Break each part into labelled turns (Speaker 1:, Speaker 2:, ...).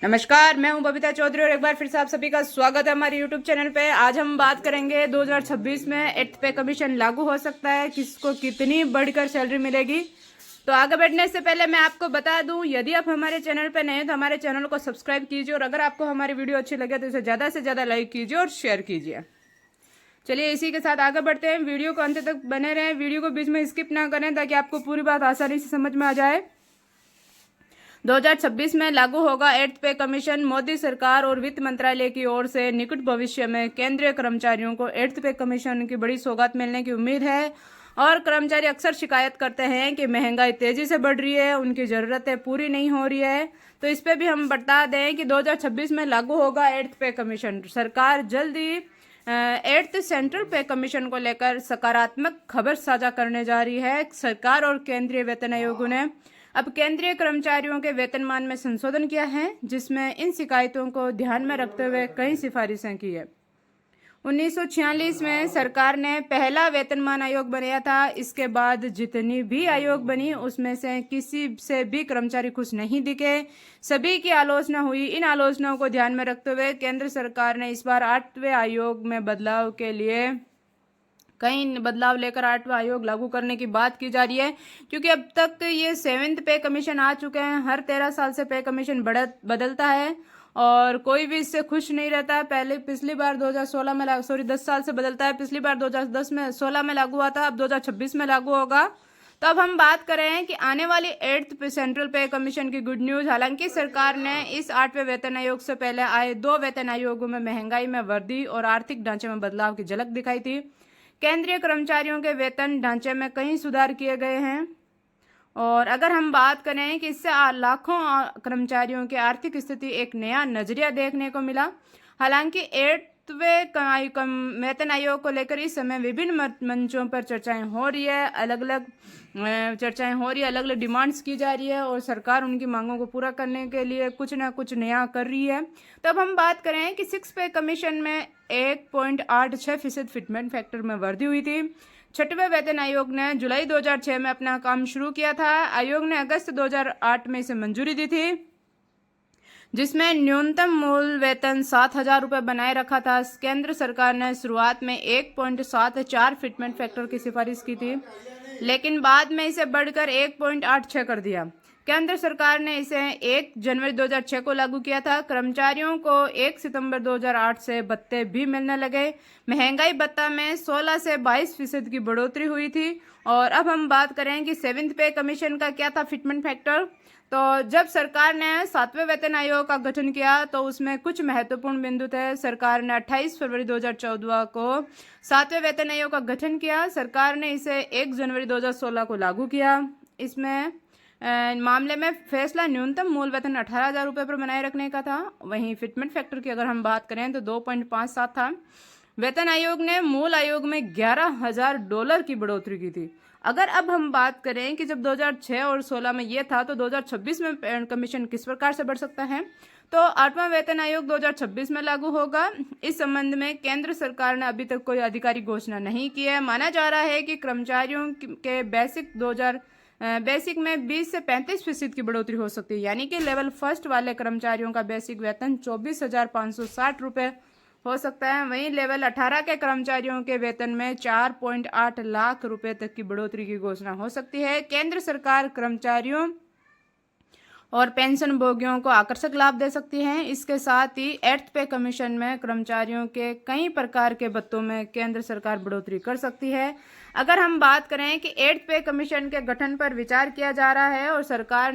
Speaker 1: नमस्कार, मैं हूं बबीता चौधरी और एक बार फिर से आप सभी का स्वागत है हमारे यूट्यूब चैनल पे। आज हम बात करेंगे 2026 में 8th पे कमीशन लागू हो सकता है, किसको कितनी बढ़कर सैलरी मिलेगी। तो आगे बढ़ने से पहले मैं आपको बता दूं, यदि आप हमारे चैनल पे नए हैं तो हमारे चैनल को सब्सक्राइब कीजिए और अगर आपको हमारी वीडियो अच्छी लगे तो इसे ज़्यादा से ज़्यादा लाइक कीजिए और शेयर कीजिए। चलिए इसी के साथ आगे बढ़ते हैं। वीडियो को अंत तक बने रहें, वीडियो को बीच में स्किप ना करें ताकि आपको पूरी बात आसानी से समझ में आ जाए। 2026 में लागू होगा 8th पे कमीशन। मोदी सरकार और वित्त मंत्रालय की ओर से निकट भविष्य में केंद्रीय कर्मचारियों को 8th पे कमीशन की बड़ी सौगात मिलने की उम्मीद है। और कर्मचारी अक्सर शिकायत करते हैं कि महंगाई तेजी से बढ़ रही है, उनकी ज़रूरतें पूरी नहीं हो रही है। तो इस पे भी हम बता दें कि 2026 में लागू होगा 8th पे कमीशन। सरकार जल्द ही 8th सेंट्रल पे कमीशन को लेकर सकारात्मक खबर साझा करने जा रही है। सरकार और केंद्रीय वेतन आयोग ने अब केंद्रीय कर्मचारियों के वेतनमान में संशोधन किया है, जिसमें इन शिकायतों को ध्यान में रखते हुए कई सिफारिशें की है। 1946 में सरकार ने पहला वेतनमान आयोग बनाया था। इसके बाद जितनी भी आयोग बनी उसमें से किसी से भी कर्मचारी खुश नहीं दिखे, सभी की आलोचना हुई। इन आलोचनाओं को ध्यान में रखते हुए केंद्र सरकार ने इस बार 8वें आयोग में बदलाव के लिए कई बदलाव लेकर 8वां आयोग लागू करने की बात की जा रही है, क्योंकि अब तक ये 7th पे कमीशन आ चुके हैं। हर 13 साल से पे कमीशन बदलता है और कोई भी इससे खुश नहीं रहता है। पिछली बार 2016 में 10 साल से बदलता है। पिछली बार 2010 में 16 में लागू हुआ था, अब 2026 में लागू होगा। तो अब हम बात कर रहे हैं कि आने वाली 8th पे सेंट्रल पे कमीशन की गुड न्यूज़। हालांकि सरकार ने इस 8वें वेतन आयोग से पहले आए 2 वेतन आयोगों में महंगाई में वृद्धि और आर्थिक ढांचे में बदलाव की झलक दिखाई थी। केंद्रीय कर्मचारियों के वेतन ढांचे में कई सुधार किए गए हैं। और अगर हम बात करें कि इससे लाखों कर्मचारियों की आर्थिक स्थिति एक नया नजरिया देखने को मिला। हालांकि 8वें वेतन आयोग को लेकर इस समय विभिन्न मंचों पर चर्चाएं हो रही है, अलग अलग डिमांड्स की जा रही है और सरकार उनकी मांगों को पूरा करने के लिए कुछ ना कुछ नया कर रही है। तो अब हम बात करें कि 6 पे कमीशन में 1.86% फिटमेंट फैक्टर में वृद्धि हुई थी। 6वें वेतन आयोग ने जुलाई 2006 में अपना काम शुरू किया था। आयोग ने अगस्त 2008 में इसे मंजूरी दी थी, जिसमें न्यूनतम मूल वेतन 7,000 रुपये बनाए रखा था। केंद्र सरकार ने शुरुआत में 1.74 फिटमेंट फैक्टर की सिफारिश की थी, लेकिन बाद में इसे बढ़कर 1.86 कर दिया। केंद्र सरकार ने इसे 1 जनवरी 2006 को लागू किया था। कर्मचारियों को 1 सितंबर 2008 से भत्ते भी मिलने लगे। महंगाई भत्ता में 16 से 22% की बढ़ोतरी हुई थी। और अब हम बात करें कि 7th पे कमीशन का क्या था फिटमेंट फैक्टर। तो जब सरकार ने 7वें वेतन आयोग का गठन किया तो उसमें कुछ महत्वपूर्ण बिंदु थे। सरकार ने 28 फरवरी 2014 को 7वें वेतन आयोग का गठन किया। सरकार ने इसे 1 जनवरी 2016 को लागू किया। इसमें मामले में फैसला न्यूनतम मूल वेतन 18,000 रुपये पर बनाए रखने का था। वहीं फिटमेंट फैक्टर की अगर हम बात करें तो 2.57 था। वेतन आयोग ने मूल आयोग में $11,000 की बढ़ोतरी की थी। अगर अब हम बात करें कि जब 2006 और 16 में ये था तो 2026 में कमीशन किस प्रकार से बढ़ सकता है, तो 8वां वेतन आयोग 2026 में लागू होगा। इस संबंध में केंद्र सरकार ने अभी तक कोई आधिकारिक घोषणा नहीं की है। माना जा रहा है कि कर्मचारियों के बेसिक में 20 से 35% की बढ़ोतरी हो सकती है, यानी कि लेवल फर्स्ट वाले कर्मचारियों का बेसिक वेतन 24,560 रुपये हो सकता है। वहीं लेवल 18 के कर्मचारियों के वेतन में 4.8 लाख रुपए तक की बढ़ोतरी की घोषणा हो सकती है। केंद्र सरकार कर्मचारियों और पेंशन भोगियों को आकर्षक लाभ दे सकती है। इसके साथ ही 8th पे कमीशन में कर्मचारियों के कई प्रकार के भत्तों में केंद्र सरकार बढ़ोतरी कर सकती है। अगर हम बात करें कि 8th पे कमीशन के गठन पर विचार किया जा रहा है और सरकार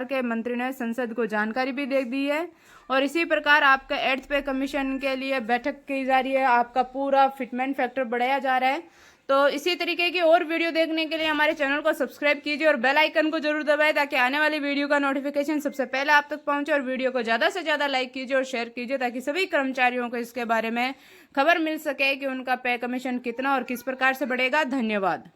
Speaker 1: के मंत्री ने संसद को जानकारी भी दे दी है और इसी प्रकार आपका 8th पे कमीशन के लिए बैठक की जा रही है, आपका पूरा फिटमेंट फैक्टर बढ़ाया जा रहा है। तो इसी तरीके की और वीडियो देखने के लिए हमारे चैनल को सब्सक्राइब कीजिए और बेल आइकन को जरूर दबाएं ताकि आने वाली वीडियो का नोटिफिकेशन सबसे पहले आप तक पहुंचे। और वीडियो को ज़्यादा से ज़्यादा लाइक कीजिए और शेयर कीजिए ताकि सभी कर्मचारियों को इसके बारे में खबर मिल सके कि उनका पे कमीशन कितना और किस प्रकार से बढ़ेगा। धन्यवाद।